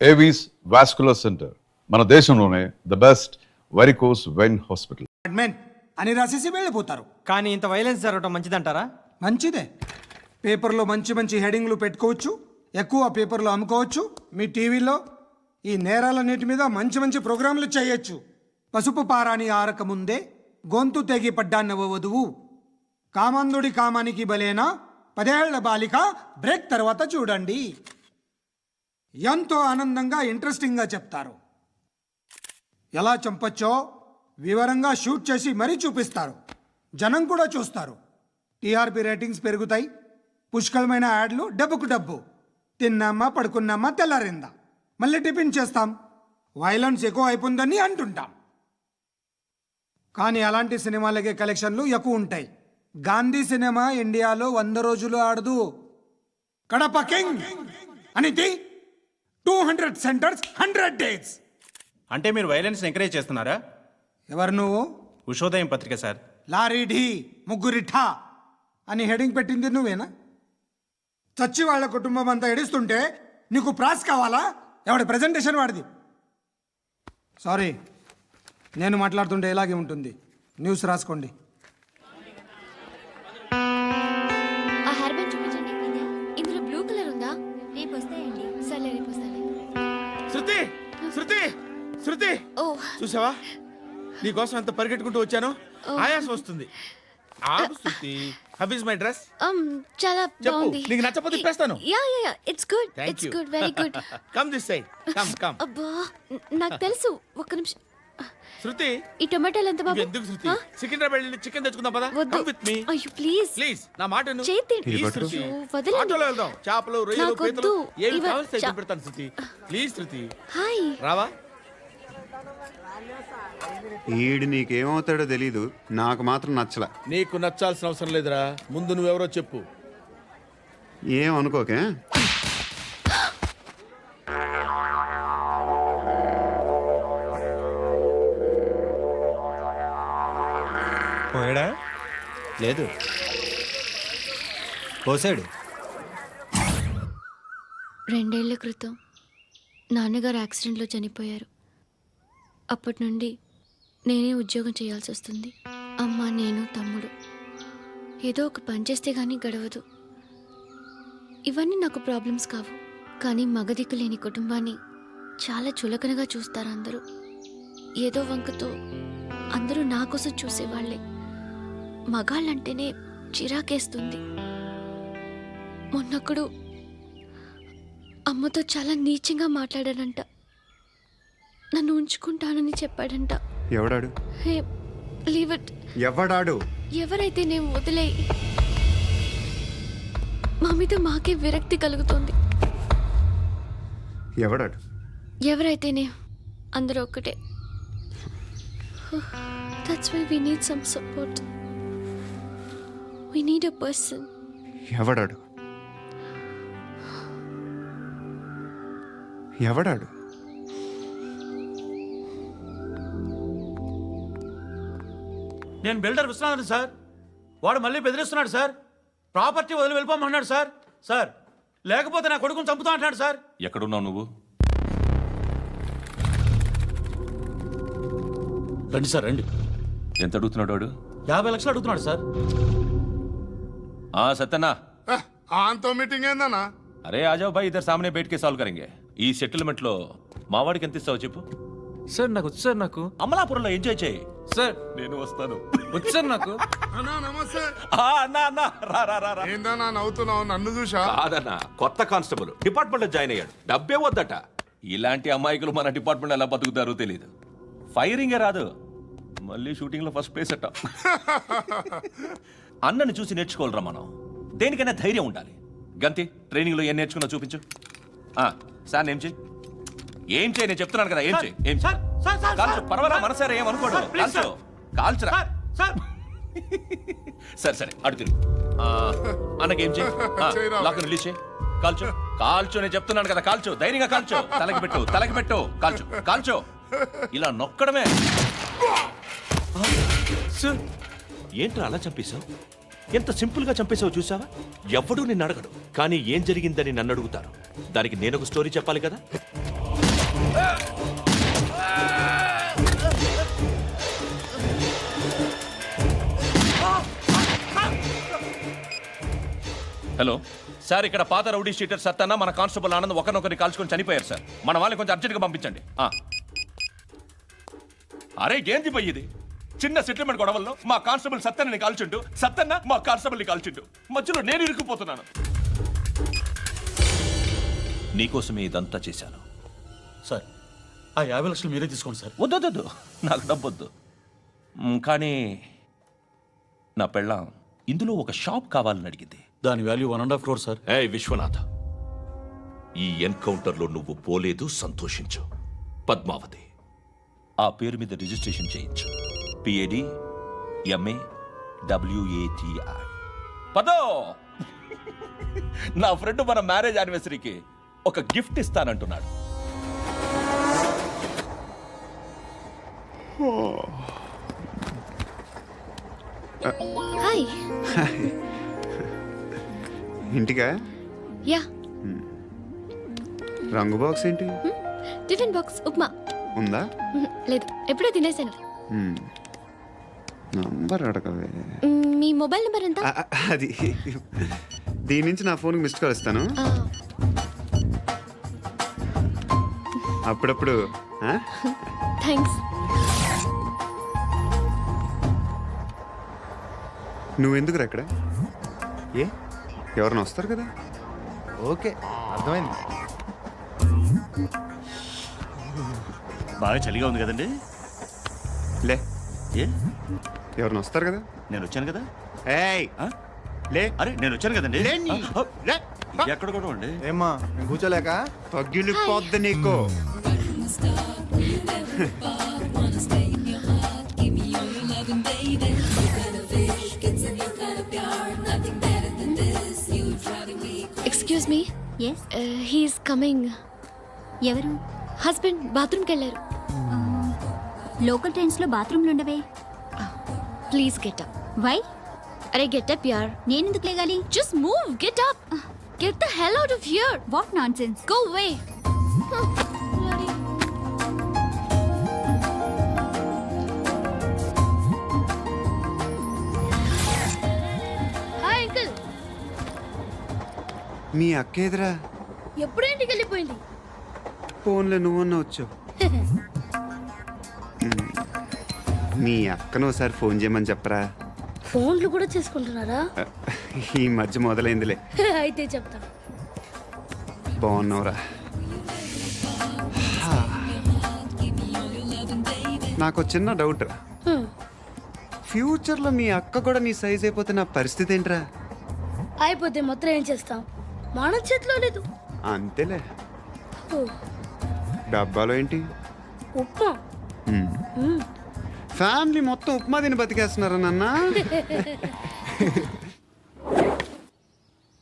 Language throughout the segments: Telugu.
ఏవీస్ వాస్కులర్ సెంటర్, మన దేశంలోనే the best varicose vein hospital. Admin అని రాసేసి వెళ్ళిపోతారు. కానీ ఇంత వైలెన్స్ జరగడం మంచిదంటారా? మంచిదే. పేపర్లో మంచి మంచి హెడింగ్లు పెట్టుకోవచ్చు, ఎక్కువ పేపర్లు అమ్ముకోవచ్చు. మీ టీవీలో ఈ నేరాలన్నిటి మీద మంచి మంచి ప్రోగ్రాంలు చేయొచ్చు. పసుపు పారాని ఆరక ముందే గొంతు తెగి పడ్డాన్నవ వధువు, కామాంధుడి కామానికి బలేనా 10 ఏళ్ల బాలిక బ్రేక్ తర్వాత చూడండి. ఎంతో ఆనందంగా ఇంట్రెస్టింగ్గా చెప్తారు. ఎలా చంపచ్చో వివరంగా షూట్ చేసి మరీ చూపిస్తారు. జనం కూడా చూస్తారు. టీఆర్పీ రేటింగ్స్ పెరుగుతాయి. పుష్కలమైన యాడ్లు, డబ్బుకు డబ్బు. తిన్నామా, పడుకున్నామా, తెల్లారిందా, మళ్ళీ టిఫిన్ చేస్తాం. వైలెన్స్ ఎక్కువ అయిపోయిందని అంటుంటాం. కానీ అలాంటి సినిమాలకే కలెక్షన్లు ఎక్కువ ఉంటాయి. గాంధీ సినిమా ఇండియాలో 100 రోజులు ఆడదు. కడప కింగ్ అనితి 200 సెంటర్స్ 100 డేస్. అంటే మీరు వైలెన్స్ ఎంకరేజ్ చేస్తున్నారా? ఎవరు నువ్వు? ఉషోదయం పత్రిక సార్. లారీ ఢీ ముగ్గురిఠా అని హెడింగ్ పెట్టింది నువ్వేనా? చచ్చి వాళ్ళ కుటుంబం అంతా ఎడుస్తుంటే నీకు ప్రాస్ కావాలా? ఎవడి ప్రజెంటేషన్ వాడిది. సారీ, నేను మాట్లాడుతుంటే ఇలాగే ఉంటుంది. న్యూస్ రాసుకోండి. ఆ హెయిర్ బ్యాండ్ చూపించండి. ఇందులో బ్లూ కలర్ ఉందా? రేపు వస్తాయండి. సరే రేపు వస్తాను. శృతి శృతి శృతి, ఓ చూసావా నీకోసం ఎంత పరిగెట్టుకుంటూ వచ్చాను. ఆయాసం వస్తుంది. ఆగు Shruti. How is my dress? చాలా చెప్పు. బాగుంది. నీకు నచ్చకపోతే తిప్పేస్తాను. Yeah it's good. Thank it's you. Good, very good. Come this side. Come come. అబ్బా, నాకు తెలుసు. ఒక్క నిమిషం. శృతి ఈ టొమాటోలు ఎంత బాబు? ఎందుకు శృతి? సికింద్రాబాద్ వెళ్ళి చికెన్ తెచ్చుకుందాం పదా. వద్దు. కమ్ విత్ మీ అయ్యో ప్లీజ్ ప్లీజ్. నా మాట విను. చేతి ప్లీజ్ శృతి. వదలండి. ఆటోలో వెళ్దాం. చేపలు, రొయ్యలు, నాకు పీతలు వద్దు. ఏమి ఇవ- కావాలి తెచ్చి పెడతాను శృతి. Please Shruti. హాయ్. రావా? ఈడు నీకేమవుతాడో తెలీదు, నాకు మాత్రం నచ్చలా. నీకు నచ్చాల్సిన అవసరం లేదురా. ముందు నువ్వెవరో చెప్పు. ఏం అనుకోకే. పోయాడా? లేదు, పోసాడు. 2 ఏళ్ల క్రితం నాన్నగారు యాక్సిడెంట్లో చనిపోయారు. అప్పటి నుండి నేనే ఉద్యోగం చేయాల్సి వస్తుంది. అమ్మ, నేను, తమ్ముడు ఏదో ఒక పని చేస్తే కానీ గడవదు. ఇవన్నీ నాకు ప్రాబ్లమ్స్ కావు. కానీ మగదిక్కు లేని కుటుంబాన్ని చాలా చులకనగా చూస్తారు అందరూ. ఏదో వంకతో అందరూ నా కోసం చూసేవాళ్లే. మగాళ్ళంటేనే చిరాకేస్తుంది. మొన్నప్పుడు అమ్మతో చాలా నీచంగా మాట్లాడాడంట. నన్ను ఉంచుకుంటానని చెప్పాడంట. ఎవడాడు? హే, లీవ్ ఇట్. ఎవడాడు? ఎవరైతే నేను వదిలేయి. మా మీద మాకే విరక్తి కలుగుతుంది. ఎవడాడు? ఎవరైతేనే అందరూ ఒక్కటే. That's why we need some support. We need a person. ఎవడాడు? ఎవడాడు? నేను బిల్డర్ విశ్వనాథన్ సార్. వాడు మళ్ళీ బెదిరిస్తున్నాడు సార్. ప్రాపర్టీ వదిలి వెళ్ళిపోమన్నాడు సార్. సార్, లేకపోతే నా కొడుకుని చంపుతా అంటున్నాడు సార్. ఎక్కడున్నావు నువ్వు? రండి సార్, రండి. ఎంత అడుగుతున్నాడు వాడు? 50 లక్షలు అడుగుతున్నాడు సార్. సత్యనా, ఆంతో మీటింగ్ ఏందన్నా? అరే ఆజావ్ భాయ్, ఇద్దరు సామనే బయట కే సాల్వ్ కరెంగే. ఈ సెటిల్మెంట్ లో మావాడికి ఎంత ఇస్తావు చెప్పు. సార్ నాకు వచ్చు సార్. నాకు అమలాపురంలో ఎంజాయ్ చేయి సార్. నేను వస్తాను. వచ్చు సార్ నాకు. అన్నా నమస్తే. అన్నా అన్నా, రా రా రా రా. ఏందన్నా నవ్వుతున్నావు? నన్ను చూసా? కాదన్నా, కొత్త కానిస్టేబుల్ డిపార్ట్మెంట్ లో జాయిన్ అయ్యాడు. డబ్బే వద్దట. ఇలాంటి అమాయకులు మన డిపార్ట్మెంట్ ఎలా బతుకుతారో తెలియదు. ఫైరింగే రాదు, మళ్ళీ షూటింగ్ లో ఫస్ట్ ప్లేస్ అట్ట. అన్నని చూసి నేర్చుకోవాలరా మనం. దేనికైనా ధైర్యం ఉండాలి. గంతి, ట్రైనింగ్ లో ఏం నేర్చుకున్నా చూపించు. సార్ ఏం చేయి, ఏం చేయి, నేను చెప్తున్నాను కదా. ఏం చేయి, ఏం సార్, సార్, సార్, కాల్చు. సార్. పర్వాలా, మనసారా ఏమనుకోడు. సార్, ప్లీజ్ కాల్చు, కాల్చురా. Sir, sir. సరే సరే, అడు తిరుగు. అన్నకేం చేయి, చేయరా. లాక్ రిలీజ్ చేయి. కాల్చు, కాల్చు, నేను చెప్తున్నాను కదా. కాల్చు, ధైర్యంగా కాల్చు. తలకి పెట్టు, తలకి పెట్టు. కాల్చు, కాల్చు. ఇలా నొక్కడమే. ఏంట్రా అలా చంపేశావు? ఎంత సింపుల్ గా చంపేశావు చూసావా? ఎవ్వడూ నిన్ను అడగడు, కానీ ఏం జరిగిందని నన్ను అడుగుతారు. దానికి నేనొక స్టోరీ చెప్పాలి కదా. హలో సార్, ఇక్కడ పాత రౌడీ షీటర్ సత్తన్న మన కానిస్టేబుల్ ఆనంద్ ఒకరినొకరిని కాల్చుకొని చనిపోయారు సార్. మన వాళ్ళని కొంచెం అర్జెంట్గా పంపించండి. అరే ఏంది పోయి ఇది? చిన్న సెటిల్మెంట్ గొడవల్లో మా కానిస్టేబుల్ సత్తన్నని కాల్చుంటూ, సత్తన్న మా కానిస్టేబుల్ని కాల్చుంటూ, మధ్యలో నేను ఇరుక్కుపోతున్నాను. నీకోసమే ఇదంతా చేశాను. సార్ ఆ 50 లక్షలు మీరే తీసుకోండి సార్. వద్దొద్దు, నాకు డబ్బొద్దు. కానీ నా పెళ్ళాం ఇందులో ఒక షాప్ కావాలని అడిగింది. దాని వాల్యూ 1.5 crore సార్. ఏ విశ్వనాథ, ఈ ఎన్కౌంటర్లో నువ్వు పోలేదు, సంతోషించు. పద్మావతి ఆ పేరు మీద రిజిస్ట్రేషన్ చేయించు. PAD MA WATI. పదో, నా ఫ్రెండ్ మన మ్యారేజ్ యానివర్సరీకి ఒక గిఫ్ట్ ఇస్తానంటున్నాడు. హాయ్. ఇంటికా? యా. రంగు బాక్స్ ఏంటి? Tiffin box upma. ఉందా? లేదు, ఎప్పుడో తినేసాను. నంబర్ అడగవే. మీ మొబైల్ నెంబర్ ఎంత? అది దీని నుంచి నా ఫోన్కి మిస్డ్ కాల్ ఇస్తాను. అప్పుడప్పుడు. థ్యాంక్స్. నువ్వెందుకు అక్కడ? ఏ ఎవరైనా వస్తారు కదా? ఓకే, అర్థమైంది. బాగా చలిగా ఉంది కదండి. లే, ఏ ఎవరైనా వస్తారు కదా? నేను వచ్చాను కదా. ఏయ్ లే. అరే నేను వచ్చాను కదండి. లే. ఎక్కడ కూడా అండి. ఏమ్మా నేను కూర్చోలేక? తగ్గిలిపోద్ది నీకు. Excuse me. Yes, he's coming. ఎవరు? హస్బెండ్ బాత్రూమ్కి వెళ్ళారు. లోకల్ ట్రైన్స్లో బాత్రూమ్లు ఉండవే. Please get up. వై? అరే గెట్ అప్ యార్. నేనెందుకు లేగాలి? Just move, get up. Get the hell out of here. What nonsense. Go away. Hi uncle. మీ అక్క ఎదురా? ఎప్పుడు ఇంటికి వెళ్ళిపోయింది? ఫోన్లో నువ్వన్నా వచ్చు. మీ అక్కను ఒకసారి ఫోన్ చేయమని చెప్పరా. ఫోన్లు కూడా చేసుకుంటున్నారా? ఈ మధ్య మొదలైందిలే. అయితే చెప్తా. బాగున్నావురా? నాకు చిన్న డౌట్ రా. ఫ్యూచర్లో మీ అక్క కూడా నీ సైజ్ అయిపోతే నా పరిస్థితి ఏంట్రా? అయిపోతే మాత్రం ఏం చేస్తాం? మన చేతిలో లేదు. అంతేలే. డబ్బాలో ఏంటి? ఉప్మా. ఫ్యామిలీ మొత్తం ఉప్మా తిని బతికేస్తున్నారా నాన్న?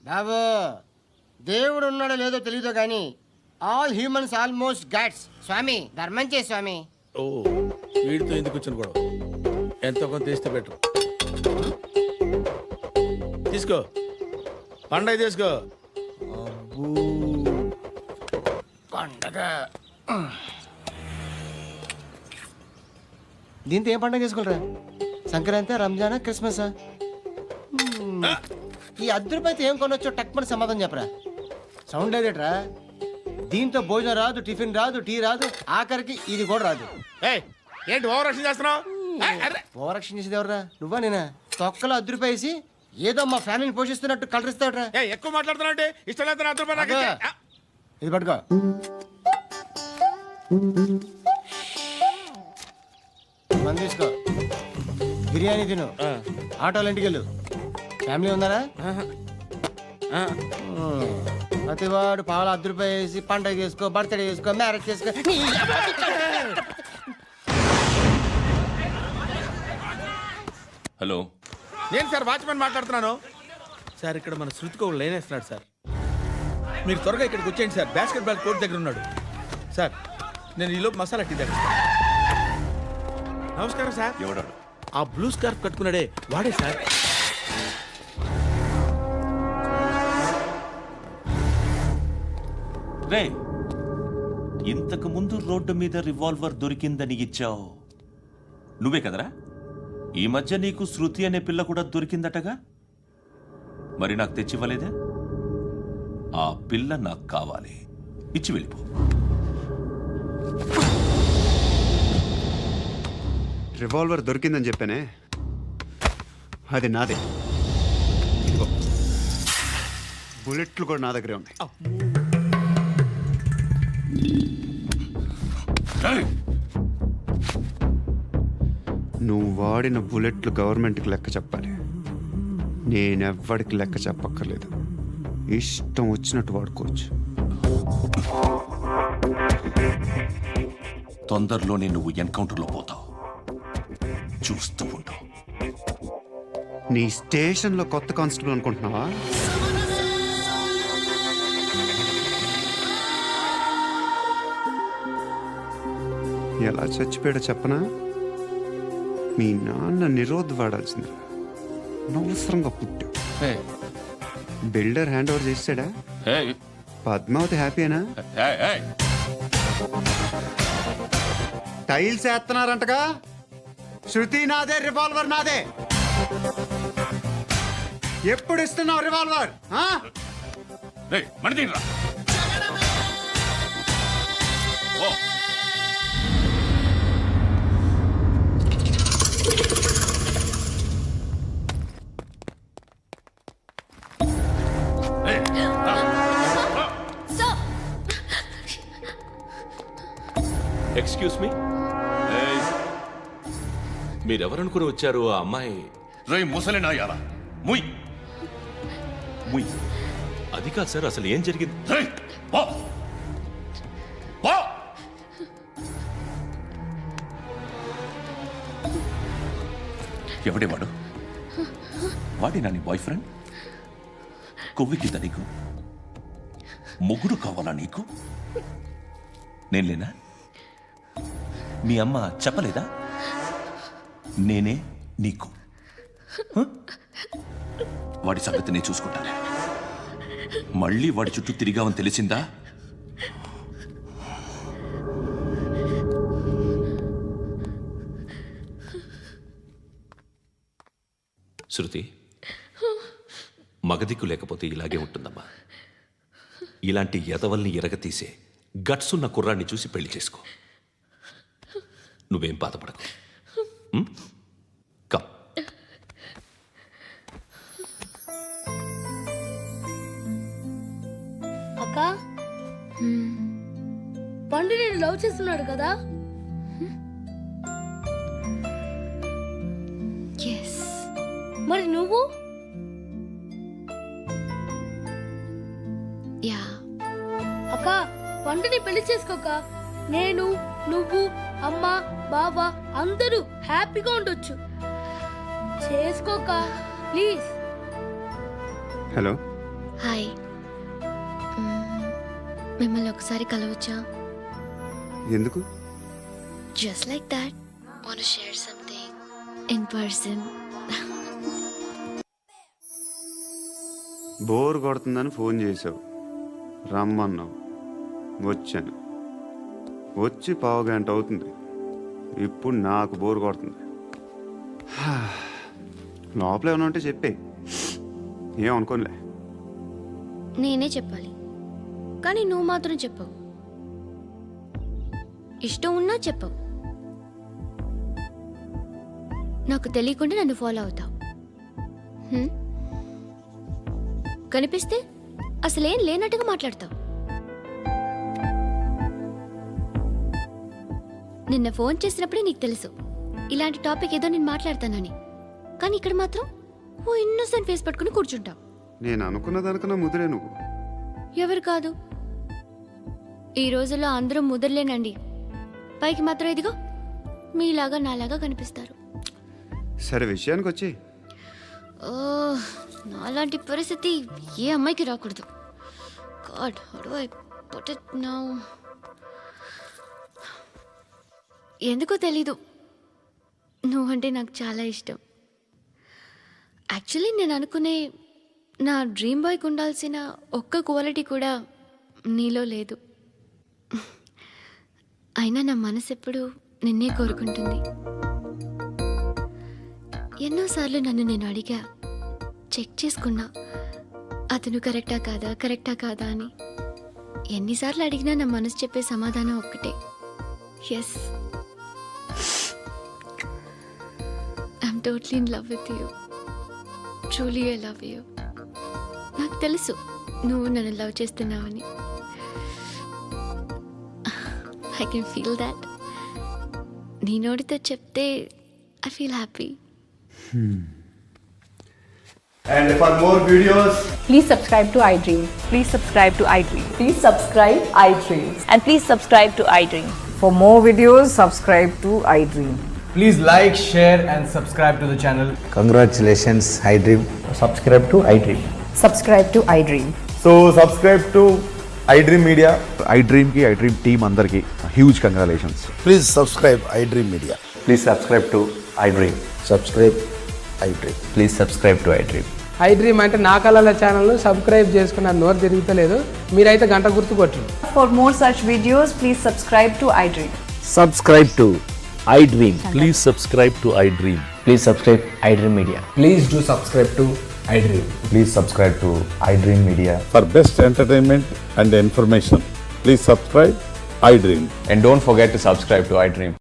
బాబు, దేవుడు ఉన్నాడో లేదో తెలియదు కానీ ఆల్ హ్యూమన్స్ ఆల్మోస్ట్ గాడ్స్. స్వామి ధర్మం చే స్వామి. ఓ, వీడితో ఎందుకు వచ్చిన గొడవ? ఎంతో కొంత తీస్తే బెటర్. తీసుకో, పండగ తీసుకో. పండగ. దీంతో ఏం పండగ చేసుకోలేరా? సంక్రాంతి, రంజానా, క్రిస్మసా? ఈ రూపాయలతో ఏం కొనొచ్చో టక్మని సమాధానం చెప్పరా. సౌండ్ లేదేట్రా? దీంతో భోజనం రాదు, టిఫిన్ రాదు, టీ రాదు, ఆఖరికి ఇది కూడా రాదు. ఏయ్, ఏంటి ఓవర్ యాక్షన్ చేస్తున్నావు? ఓవరాక్షన్ చేసేది ఎవరా? నువ్వా నేనా? తొక్కలో రూపాయలు వేసి ఏదో మా ఫ్యామిలీని పోషిస్తున్నట్టు కలరిస్తావుట్రా. ఎక్కువ మాట్లాడుతున్నావు అంటే ఇష్టం లేదు. రూపాయలు నాకు ఇచ్చే. ఇది పట్టుకో. మంది తీసుకో, బిర్యానీ తిను, ఆటోలు ఇంటికి వెళ్ళు. ఫ్యామిలీ ఉన్నారా? ప్రతివాడు పావులు రూపాయలు వేసి పండగ చేసుకో, బర్త్డే చేసుకో, మ్యారేజ్ చేసుకో. హలో, నేను సార్ వాచ్మెన్ మాట్లాడుతున్నాను. సార్ ఇక్కడ మన శృతికో లేనేస్తున్నాడు సార్. మీరు త్వరగా ఇక్కడికి వచ్చేయండి సార్. బాస్కెట్ బాల్ కోర్ట్ దగ్గర ఉన్నాడు సార్. నేను ఈలోపు మసాలా టీ దగ్గర. నమస్కారం సార్. ఎవడాడు? ఆ బ్లూ స్కార్ఫ్ కట్టుకున్నాడే వాడే సార్. రే, ఇంతకు ముందు రోడ్డు మీద రివాల్వర్ దొరికిందని ఇచ్చావు నువ్వే కదరా? ఈ మధ్య నీకు శృతి అనే పిల్ల కూడా దొరికిందటగా? మరి నాకు తెచ్చివ్వలేదే? ఆ పిల్ల నాకు కావాలి, ఇచ్చి వెళ్ళిపో. రివాల్వర్ దొరికిందని చెప్పానే, అది నాదే. ఇదిగో, బుల్లెట్లు కూడా నా దగ్గరే ఉన్నాయి. నువ్వు వాడిన బుల్లెట్లు గవర్నమెంట్కి లెక్క చెప్పాలి. నేనెవ్వడికి లెక్క చెప్పక్కర్లేదు. ఇష్టం వచ్చినట్టు వాడుకోవచ్చు. తొందరలోనే నువ్వు ఎన్కౌంటర్లో పోతావు, చూస్తూ ఉంటావు. నీ స్టేషన్లో కొత్త కానిస్టేబుల్ అనుకుంటున్నావా? ఎలా చచ్చిపోయాడో చెప్పనా? మీ నాన్న నిరోధ్ వాడాల్సింది. అనవసరంగా పుట్టావు. బిల్డర్ హ్యాండ్ ఓవర్ చేసాడా? పద్మావతి హ్యాపీనా? టైల్స్ వేస్తున్నారంటగా. శృతి నాదే, రివాల్వర్ నాదే. ఎప్పుడు ఇస్తున్నావు రివాల్వర్? ఎక్స్క్యూజ్ మీ, మీరెవరనుకుని వచ్చారు? ఆ అమ్మాయి రై ముసలి నాయాలా, ముయ్ ముయ్. అది కాదు సార్, అసలు ఏం జరిగింది? రై పో పో. ఎవడేవాడు? వాడి నా నీ బాయ్ ఫ్రెండ్? కొవ్వికింద నీకు? మొగుడు కావాలా నీకు? నేను లేనా? మీ అమ్మ చెప్పలేదా నేనే నీకు? వాడి సంగతి నేను చూసుకుంటానే. మళ్ళీ వాడి చుట్టూ తిరిగావని తెలిసిందా? శృతి, మగదిక్కు లేకపోతే ఇలాగే ఉంటుందమ్మా. ఇలాంటి ఎదవల్ని ఎరగతీసే గట్సున్న కుర్రాన్ని చూసి పెళ్లి చేసుకో. నువ్వేం బాధపడకు. కమ్. అక్క, పండు నేను లవ్ చేస్తున్నాడు కదా? ఎస్. మరి నువ్వు? యా. అక్క, పండుని పెళ్లి చేసుకోక నేను, నువ్వు, అమ్మ, బావ అందరూ హ్యాపీగా ఉండొచ్చు. చేసుకోక ప్లీజ్. హలో. హాయ్. మిమ్మల్ని ఒకసారి కలవచ్చా? ఎందుకు? Just like that. Want to share something in person. Bore కొడుతుందని ఫోన్ చేసావు, రమ్మన్నావు, వచ్చాను. వచ్చి పావు గంట అవుతుంది. ఇప్పుడు నాకు బోర్ కొడుతుంది. లోపల ఏమైనా ఉంటే చెప్పే, ఏమనుకోనిలే. నేనే చెప్పాలి, కానీ నువ్వు మాత్రం చెప్పవు. ఇష్టం ఉన్నా చెప్పవు. నాకు తెలియకుండా నన్ను ఫాలో అవుతావు. కనిపిస్తే అసలేం లేనట్టుగా మాట్లాడతావు. నిన్న ఫోన్ చేసినప్పుడే నీకు తెలుసు ఇలాంటి టాపిక్ ఏదో నేను మాట్లాడతానని. కానీ ఇక్కడ మాత్రం ఓ ఇన్నోసెంట్ ఫేస్ పట్టుకుని కూర్చుంటావు. నేను అనుకున్న దానికన్నా ముదిరే నువ్వు. ఎవరు కాదు, ఈ రోజుల్లో అందరూ ముదరలేనండి. పైకి మాత్రం ఇదిగో మీలాగా నాలాగా కనిపిస్తారు. సరే, విషయానికి వచ్చి. నాలాంటి పరిస్థితి ఏ అమ్మాయికి రాకూడదు. God, how do I put it now? ఎందుకో తెలీదు, నువ్వంటే నాకు చాలా ఇష్టం. యాక్చువల్లీ నేను అనుకునే నా డ్రీమ్ బాయ్కి ఉండాల్సిన ఒక్క క్వాలిటీ కూడా నీలో లేదు. అయినా నా మనసు ఎప్పుడు నిన్నే కోరుకుంటుంది. ఎన్నోసార్లు నన్ను నేను అడిగా, చెక్ చేసుకున్నా అతను కరెక్టా కాదా అని. ఎన్నిసార్లు అడిగినా నా మనసు చెప్పే సమాధానం ఒక్కటే, yes, I'm totally in love with you. Truly I love you. నాకు తెలుసు నువ్వు నన్ను లవ్ చేస్తున్నావని. I can feel that. నీ నోటితో చెప్తే I feel happy. And for more videos, Please subscribe to iDream. Please subscribe to iDream. Please subscribe iDream. And please subscribe to iDream. For more videos, subscribe to iDream. please like, share and subscribe to the channel. Congratulations, iDream. Subscribe to iDream. Subscribe to iDream. So subscribe to iDream Media. iDream కి iDream టీమ్ అందరికి huge congratulations. Please subscribe iDream Media. Please subscribe to iDream. Subscribe iDream. Please subscribe to iDream. iDream అంటే నా కళల ఛానల్ను సబ్స్క్రైబ్ చేసుకున్న నోరు తిరుగుతలేదు. మీరైతే గంట గుర్తు కొట్టండి. For more such videos, please subscribe to iDream. Subscribe to iDream. Please subscribe to I dream. Please subscribe iDream Media. Please do subscribe to iDream. Please subscribe to iDream Media. For best entertainment and information, please subscribe iDream. And don't forget to subscribe to iDream.